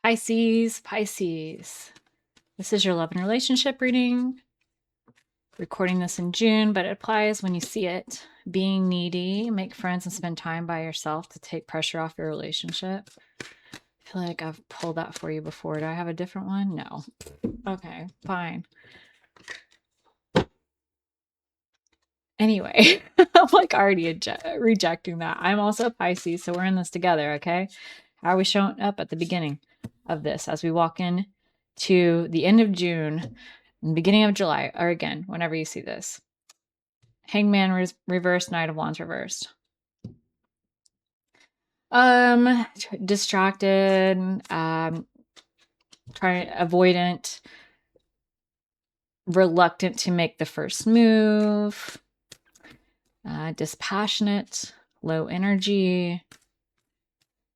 Pisces, Pisces. This is your love and relationship reading. Recording this in June, but it applies when you see it. Being needy, make friends and spend time by yourself to take pressure off your relationship. I feel like I've pulled that for you before. Do I have a different one? No. Okay, fine. Anyway, I'm like already rejecting that. I'm also a Pisces, so we're in this together, okay? How are we showing up at the beginning of this as we walk in to the end of June and beginning of July, or again, whenever you see this? Hangman reversed, Knight of Wands reversed. Distracted, avoidant, reluctant to make the first move, dispassionate, low energy,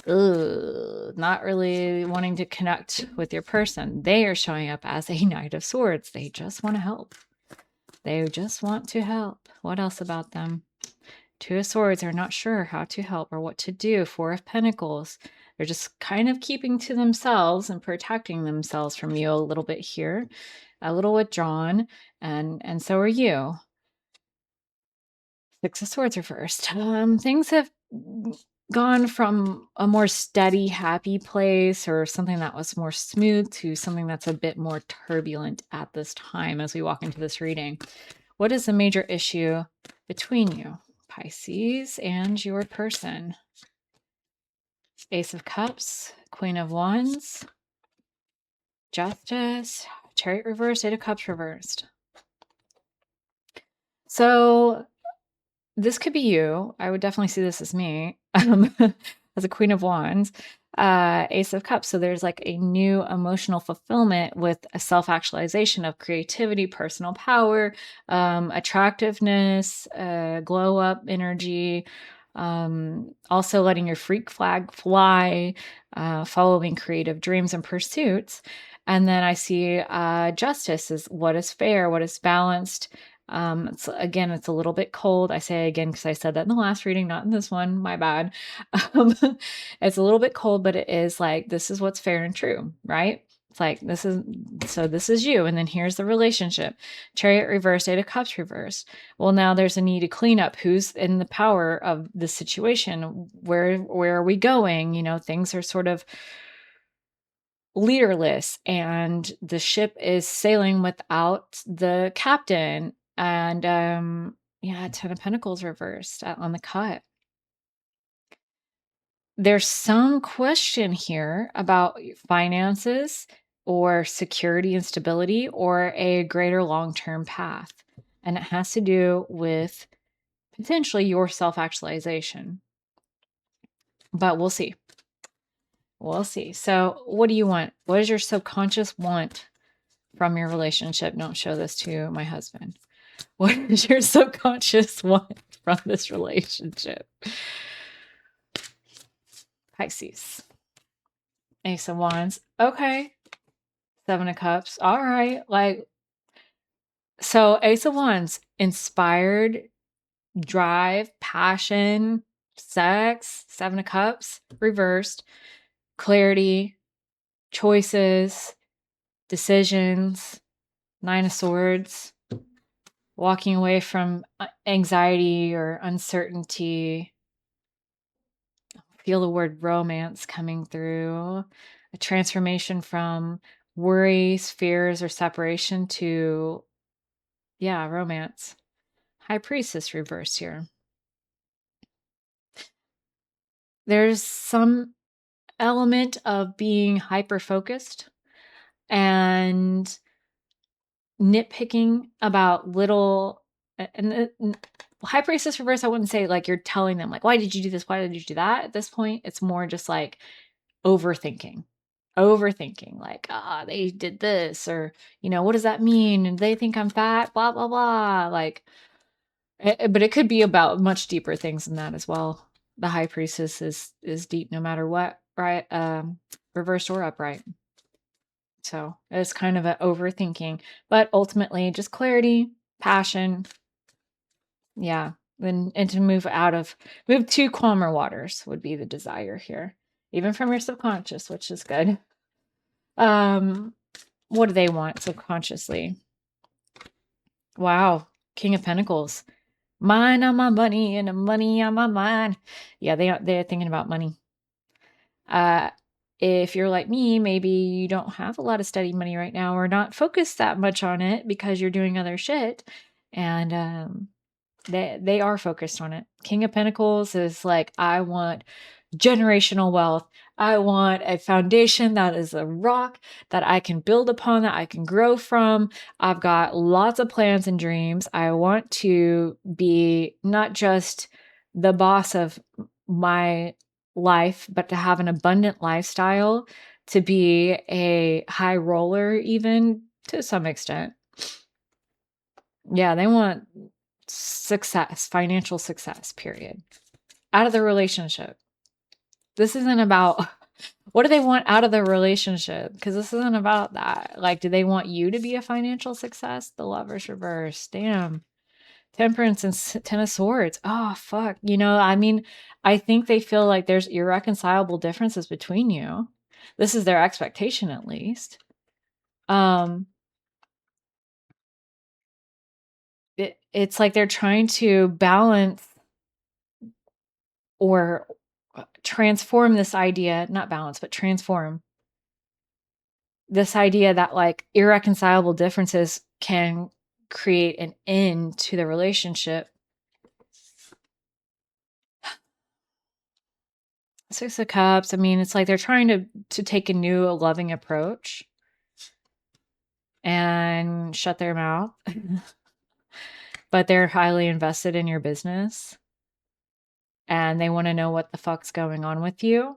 not really wanting to connect with your person. They are showing up as a Knight of Swords. They just want to help. They just want to help. What else about them? Two of Swords are not sure how to help or what to do. Four of Pentacles. They're just kind of keeping to themselves and protecting themselves from you a little bit here. A little withdrawn. And so are you. Six of Swords reversed. Things have gone from a more steady, happy place or something that was more smooth to something that's a bit more turbulent at this time as we walk into this reading. What is the major issue between you, Pisces, and your person? Ace of Cups, Queen of Wands, Justice, Chariot reversed, Eight of Cups reversed. So this could be you. I would definitely see this as me, as a Queen of Wands, Ace of Cups. So there's like a new emotional fulfillment with a self-actualization of creativity, personal power, attractiveness, glow up energy, also letting your freak flag fly, following creative dreams and pursuits. And then I see justice is what is fair, what is balanced. It's a little bit cold. I say again because I said that in the last reading, not in this one. My bad. It's a little bit cold, but it is like, this is what's fair and true, right? It's like, this is you. And then here's the relationship. Chariot reversed, Eight of Cups reversed. Well, now there's a need to clean up who's in the power of the situation. Where are we going? You know, things are sort of leaderless and the ship is sailing without the captain. And Ten of Pentacles reversed on the cut. There's some question here about finances or security and stability or a greater long-term path. And it has to do with potentially your self-actualization. But we'll see. We'll see. So what do you want? What does your subconscious want from your relationship? Don't show this to my husband. What does your subconscious want from this relationship? Pisces. Ace of Wands. Okay. Seven of Cups. All right. So Ace of Wands, inspired, drive, passion, sex. Seven of Cups, reversed. Clarity, choices, decisions. Nine of Swords, walking away from anxiety or uncertainty. Feel the word romance coming through. A transformation from worries, fears, or separation to, romance. High Priestess reverse here. There's some element of being hyper-focused and nitpicking about little, and High Priestess reverse, I wouldn't say like you're telling them like, why did you do this? Why did you do that? At this point, it's more just like overthinking, like, they did this, or, what does that mean? And they think I'm fat, blah, blah, blah. Like, but it could be about much deeper things than that as well. The High Priestess is deep no matter what, right? Reversed or upright. So it's kind of an overthinking, but ultimately just clarity, passion. Yeah. And to move to calmer waters would be the desire here, even from your subconscious, which is good. What do they want subconsciously? Wow. King of Pentacles. Mine on my money and the money on my mind. Yeah, they're thinking about money. If you're like me, maybe you don't have a lot of steady money right now or not focused that much on it because you're doing other shit. And they are focused on it. King of Pentacles is like, I want generational wealth. I want a foundation that is a rock that I can build upon, that I can grow from. I've got lots of plans and dreams. I want to be not just the boss of my life, but to have an abundant lifestyle, to be a high roller, even to some extent. Yeah, they want success, financial success, period. Out of the relationship. This isn't about what do they want out of the relationship? Because this isn't about that. Like, do they want you to be a financial success? The Lover's reverse. Damn. Temperance and Ten of Swords. Oh, fuck. I mean, I think they feel like there's irreconcilable differences between you. This is their expectation, at least. It's like they're trying to balance or transform this idea, not balance, but transform this idea that like irreconcilable differences can create an end to the relationship. Six of Cups. I mean, it's like they're trying to take a new loving approach and shut their mouth, but they're highly invested in your business and they want to know what the fuck's going on with you.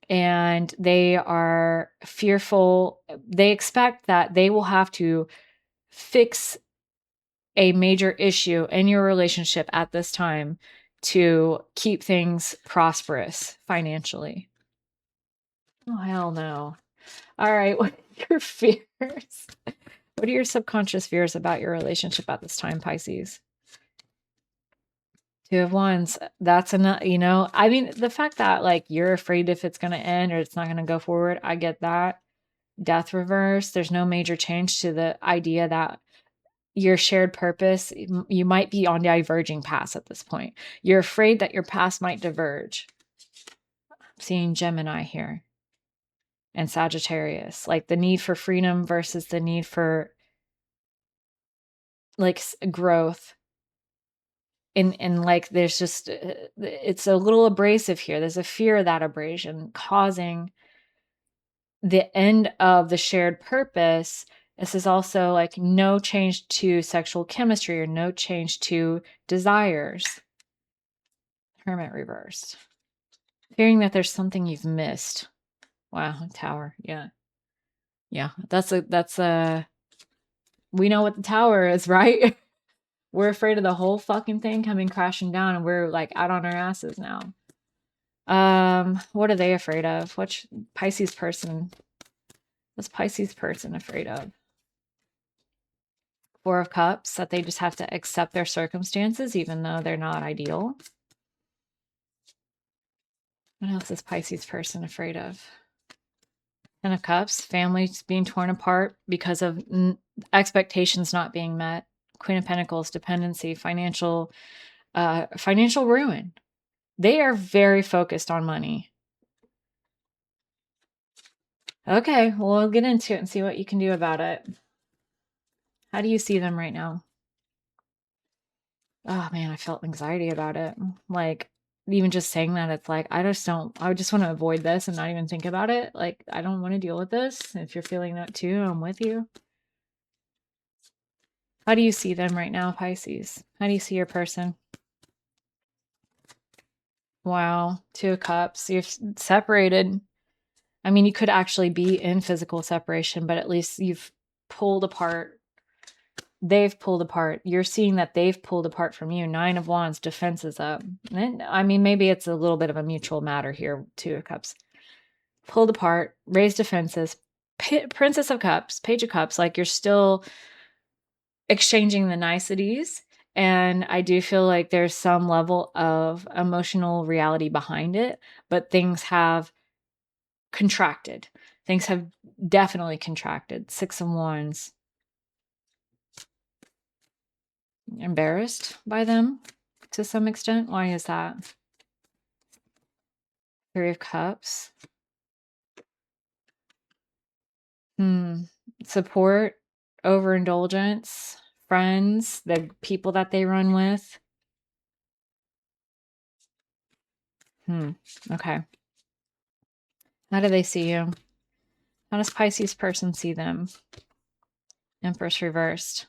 And they are fearful. They expect that they will have to fix a major issue in your relationship at this time to keep things prosperous financially. Oh, hell no. All right. What are your fears? What are your subconscious fears about your relationship at this time, Pisces? Two of Wands. That's enough. I mean, the fact that like you're afraid if it's going to end or it's not going to go forward, I get that. Death reverse. There's no major change to the idea that your shared purpose, you might be on diverging paths at this point. You're afraid that your paths might diverge. I'm seeing Gemini here and Sagittarius, like the need for freedom versus the need for like growth. And like there's just it's a little abrasive here. There's a fear of that abrasion causing the end of the shared purpose. This is also like no change to sexual chemistry or no change to desires. Hermit reversed. Fearing that there's something you've missed. Wow, Tower. Yeah. Yeah. That's a we know what the Tower is, right? We're afraid of the whole fucking thing coming crashing down and we're like out on our asses now. What are they afraid of? What's Pisces person afraid of? Four of Cups, that they just have to accept their circumstances even though they're not ideal. What else is Pisces person afraid of? Ten of Cups, families being torn apart because of expectations not being met. Queen of Pentacles, dependency, financial ruin. They are very focused on money. Okay, well, we'll get into it and see what you can do about it. How do you see them right now? Oh man, I felt anxiety about it. Like even just saying that, it's like I just want to avoid this and not even think about it. Like I don't want to deal with this. If you're feeling that too, I'm with you. How do you see them right now, Pisces? How do you see your person? Wow, Two of Cups. You're separated. I mean, you could actually be in physical separation, but at least you've pulled apart. They've pulled apart. You're seeing that they've pulled apart from you. Nine of Wands, defenses up. And, I mean, maybe it's a little bit of a mutual matter here. Two of Cups. Pulled apart, raised defenses. Princess of Cups, Page of Cups. Like you're still exchanging the niceties. And I do feel like there's some level of emotional reality behind it, but things have contracted. Things have definitely contracted. 6 of Wands. Embarrassed by them to some extent. Why is that? 3 of Cups. Support, overindulgence, friends, the people that they run with. Okay. How do they see you? How does Pisces person see them? Empress reversed.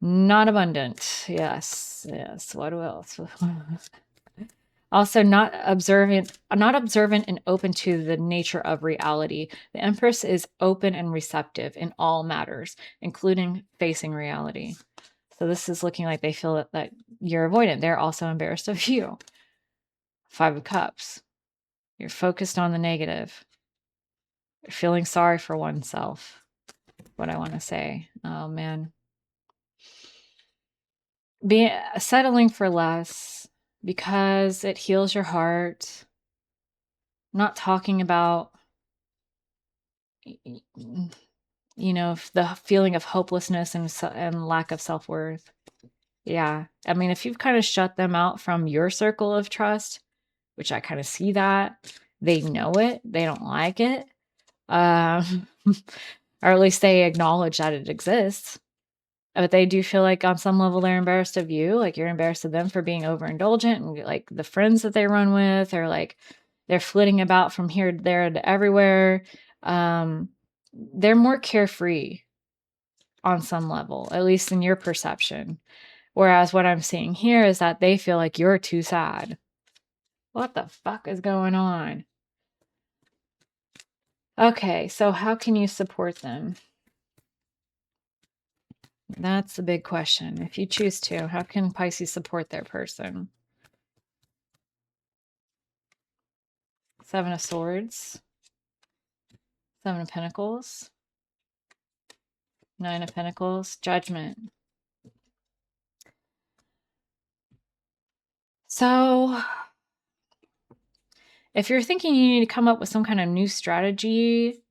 Not abundant. Yes. What else? Also not observant and open to the nature of reality. The Empress is open and receptive in all matters, including facing reality. So this is looking like they feel that you're avoidant. They're also embarrassed of you. 5 of Cups. You're focused on the negative. You're feeling sorry for oneself. What I want to say. Oh man. Settling for less because it heals your heart. Not talking about, the feeling of hopelessness and lack of self-worth. Yeah. I mean, if you've kind of shut them out from your circle of trust, which I kind of see that, they know it, they don't like it. Or at least they acknowledge that it exists. But they do feel like on some level they're embarrassed of you, like you're embarrassed of them for being overindulgent, and like the friends that they run with, or like they're flitting about from here to there to everywhere. They're more carefree on some level, at least in your perception. Whereas what I'm seeing here is that they feel like you're too sad. What the fuck is going on? Okay, so how can you support them? That's the big question. If you choose to, how can Pisces support their person? 7 of Swords. 7 of Pentacles. 9 of Pentacles. Judgment. So if you're thinking you need to come up with some kind of new strategy,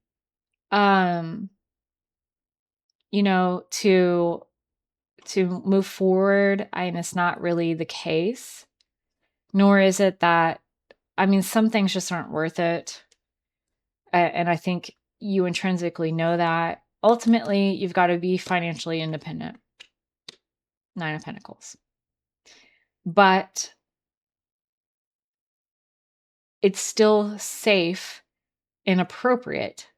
to move forward, and it's not really the case. Nor is it that, some things just aren't worth it. And I think you intrinsically know that. Ultimately, you've got to be financially independent. 9 of Pentacles. But it's still safe and appropriate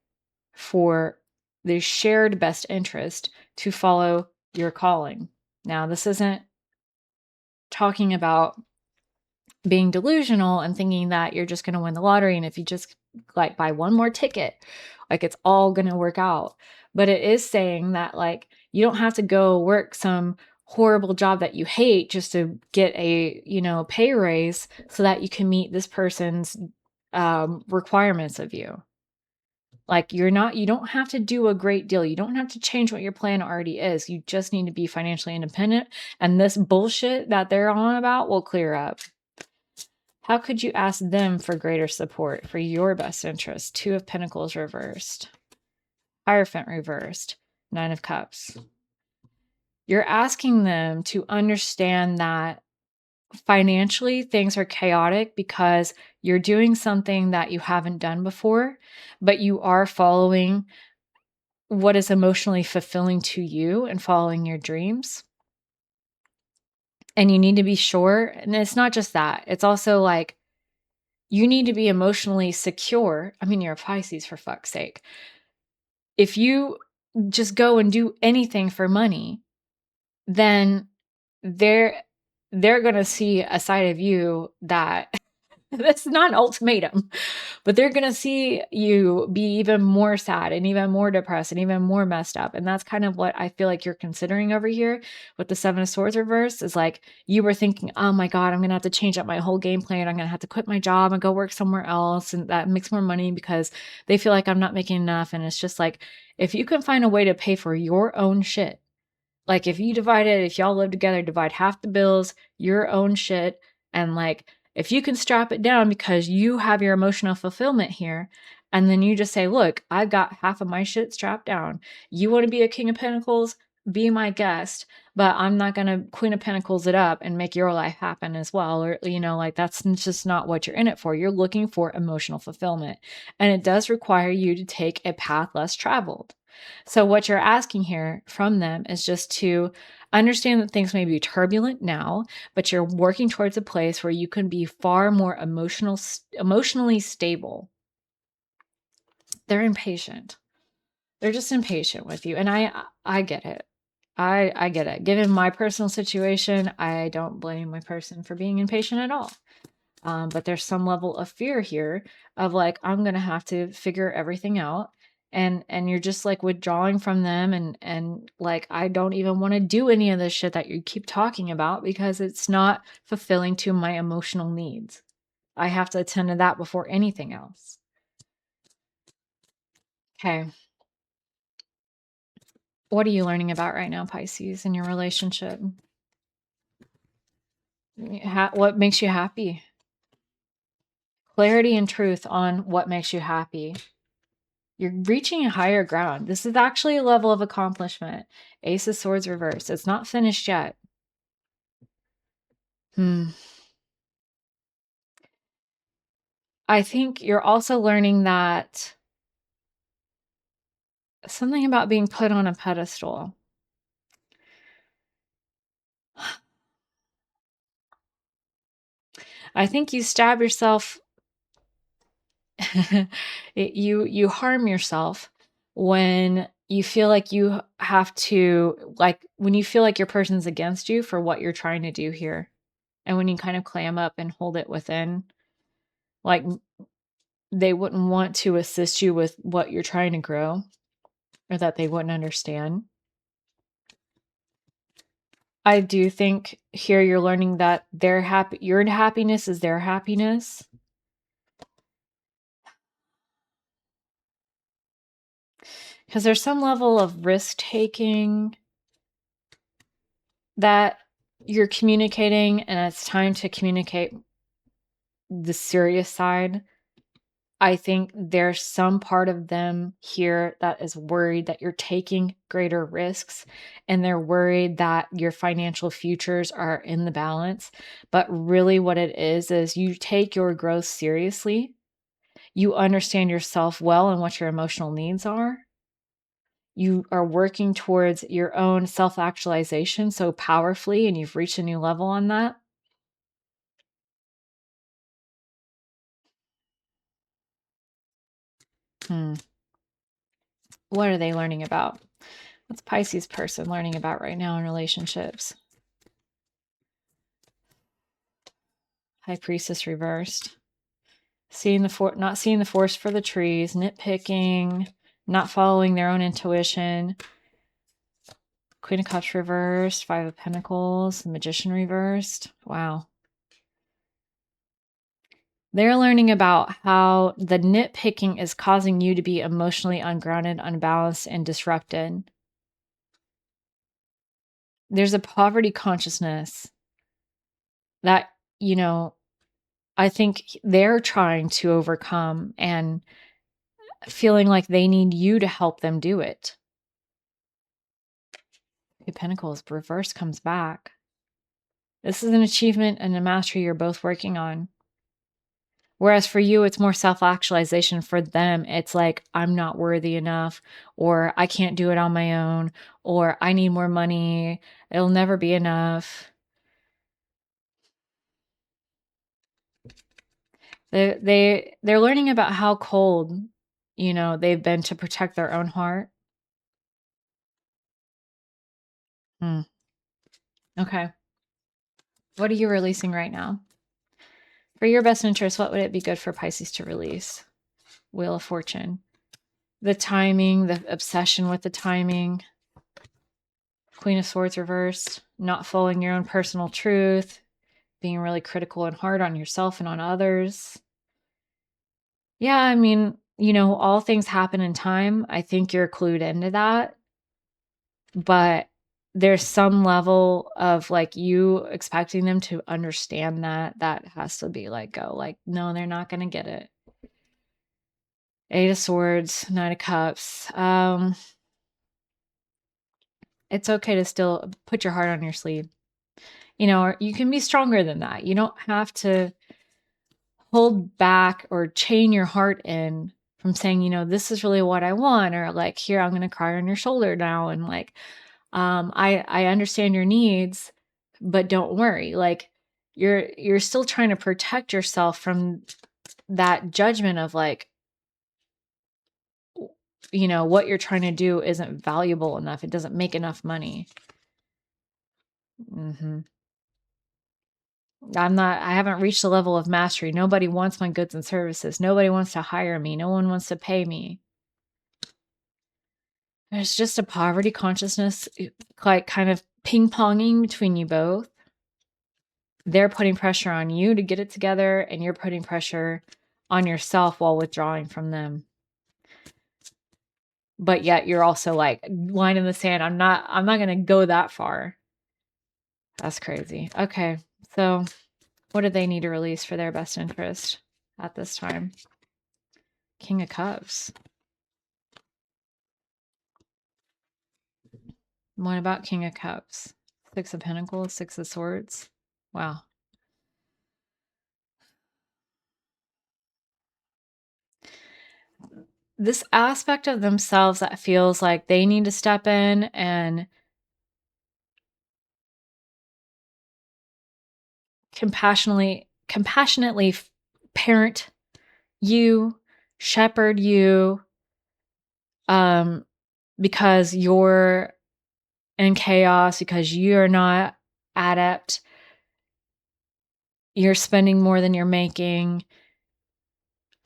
for the shared best interest to follow your calling. Now, this isn't talking about being delusional and thinking that you're just going to win the lottery, and if you just like buy one more ticket, like it's all going to work out. But it is saying that like you don't have to go work some horrible job that you hate just to get a pay raise so that you can meet this person's requirements of you. Like you don't have to do a great deal. You don't have to change what your plan already is. You just need to be financially independent, and this bullshit that they're on about will clear up. How could you ask them for greater support for your best interest? 2 of Pentacles reversed. Hierophant reversed. 9 of Cups. You're asking them to understand that financially things are chaotic because you're doing something that you haven't done before, but you are following what is emotionally fulfilling to you and following your dreams. And you need to be sure. And it's not just that. It's also like, you need to be emotionally secure. You're a Pisces, for fuck's sake. If you just go and do anything for money, then they're going to see a side of you that that's not an ultimatum, but they're going to see you be even more sad and even more depressed and even more messed up. And that's kind of what I feel like you're considering over here with the 7 of Swords reverse, is like you were thinking, oh my God, I'm going to have to change up my whole game plan. I'm going to have to quit my job and go work somewhere else. And that makes more money because they feel like I'm not making enough. And it's just like, if you can find a way to pay for your own shit, like if y'all live together, divide half the bills, your own shit, and like, if you can strap it down because you have your emotional fulfillment here, And then you just say, look, I've got half of my shit strapped down. You want to be a King of Pentacles? Be my guest, but I'm not going to Queen of Pentacles it up and make your life happen as well. Or, like that's just not what you're in it for. You're looking for emotional fulfillment. And it does require you to take a path less traveled. So, what you're asking here from them is just to understand that things may be turbulent now, but you're working towards a place where you can be far more emotionally stable. They're impatient. They're just impatient with you. And I get it. I get it. Given my personal situation, I don't blame my person for being impatient at all. But there's some level of fear here of like, I'm gonna have to figure everything out. And you're just like withdrawing from them and like I don't even want to do any of this shit that you keep talking about because it's not fulfilling to my emotional needs. I have to attend to that before anything else. Okay. What are you learning about right now, Pisces, in your relationship? What makes you happy? Clarity and truth on what makes you happy. You're reaching a higher ground. This is actually a level of accomplishment. Ace of Swords reversed. It's not finished yet. I think you're also learning that something about being put on a pedestal. I think you stab yourself. You harm yourself when you feel like you have to, like when you feel like your person's against you for what you're trying to do here. And when you kind of clam up and hold it within, like they wouldn't want to assist you with what you're trying to grow or that they wouldn't understand. I do think here you're learning that they're happy, your happiness is their happiness. Because there's some level of risk taking that you're communicating, and it's time to communicate the serious side. I think there's some part of them here that is worried that you're taking greater risks and they're worried that your financial futures are in the balance. But really, what it is you take your growth seriously. You understand yourself well and what your emotional needs are. You are working towards your own self actualization so powerfully, and you've reached a new level on that. What are they learning about? What's Pisces person learning about right now in relationships? High Priestess reversed. Not seeing the forest for the trees, nitpicking, not following their own intuition. Queen of Cups reversed, Five of Pentacles, the Magician reversed. Wow. They're learning about how the nitpicking is causing you to be emotionally ungrounded, unbalanced, and disrupted. There's a poverty consciousness that, I think they're trying to overcome and feeling like they need you to help them do it. The Pentacles reverse comes back. This is an achievement and a mastery you're both working on. Whereas for you, it's more self-actualization. For them, it's like, I'm not worthy enough, or I can't do it on my own, or I need more money. It'll never be enough. They're learning about how cold, they've been to protect their own heart. Okay. What are you releasing right now? For your best interest, what would it be good for Pisces to release? Wheel of Fortune. The timing, the obsession with the timing. Queen of Swords reversed. Not following your own personal truth. Being really critical and hard on yourself and on others. Yeah, I mean, all things happen in time. I think you're clued into that. But there's some level of like you expecting them to understand that has to be like, go, like, no, they're not going to get it. Eight of Swords, Nine of Cups. It's okay to still put your heart on your sleeve. Or you can be stronger than that. You don't have to hold back or chain your heart in from saying, this is really what I want, or like, here, I'm going to cry on your shoulder now. And like, I understand your needs, but don't worry. Like, you're still trying to protect yourself from that judgment of like, what you're trying to do isn't valuable enough. It doesn't make enough money. I haven't reached the level of mastery. Nobody wants my goods and services. Nobody wants to hire me. No one wants to pay me. There's just a poverty consciousness, like kind of ping-ponging between you both. They're putting pressure on you to get it together, and you're putting pressure on yourself while withdrawing from them. But yet you're also like, line in the sand. I'm not going to go that far. That's crazy. Okay. So what do they need to release for their best interest at this time? King of Cups. What about King of Cups? Six of Pentacles, Six of Swords. Wow. This aspect of themselves that feels like they need to step in and compassionately parent you, shepherd you, because you're in chaos, because you're not adept. You're spending more than you're making.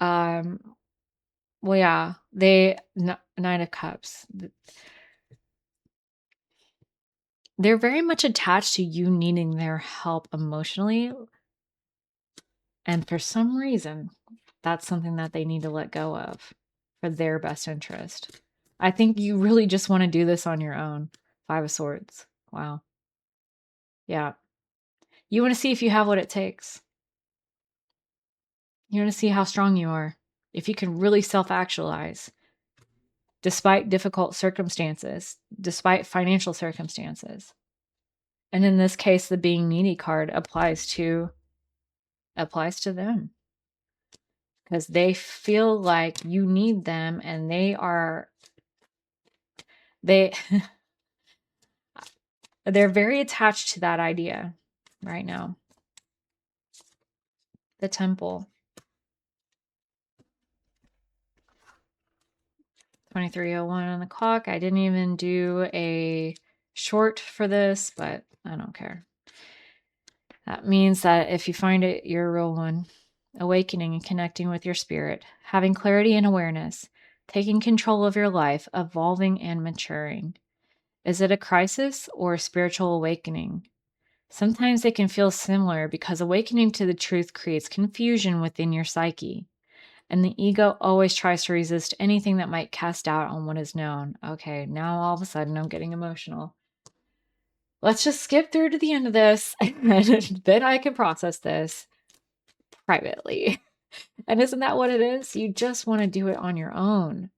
Well, yeah, Nine of Cups. They're very much attached to you needing their help emotionally. And for some reason, that's something that they need to let go of for their best interest. I think you really just want to do this on your own. Five of Swords. Wow. Yeah. You want to see if you have what it takes. You want to see how strong you are. If you can really self-actualize despite difficult circumstances, despite financial circumstances. And in this case, the being needy card applies to them. Because they feel like you need them, and they're very attached to that idea right now. The Temple. 23:01 on the clock. I didn't even do a short for this, but I don't care. That means that if you find it, you're a real one. Awakening and connecting with your spirit, having clarity and awareness, taking control of your life, evolving and maturing. Is it a crisis or a spiritual awakening? Sometimes they can feel similar because awakening to the truth creates confusion within your psyche. And the ego always tries to resist anything that might cast doubt on what is known. Okay, now all of a sudden I'm getting emotional. Let's just skip through to the end of this, and then I can process this privately. And isn't that what it is? You just want to do it on your own.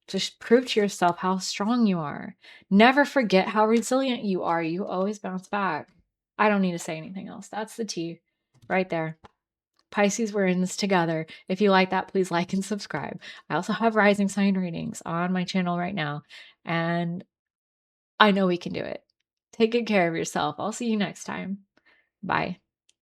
Just prove to yourself how strong you are. Never forget how resilient you are. You always bounce back. I don't need to say anything else. That's the tea right there. Pisces, we're in this together. If you like that, please like and subscribe. I also have rising sign readings on my channel right now, and I know we can do it. Take good care of yourself. I'll see you next time. Bye.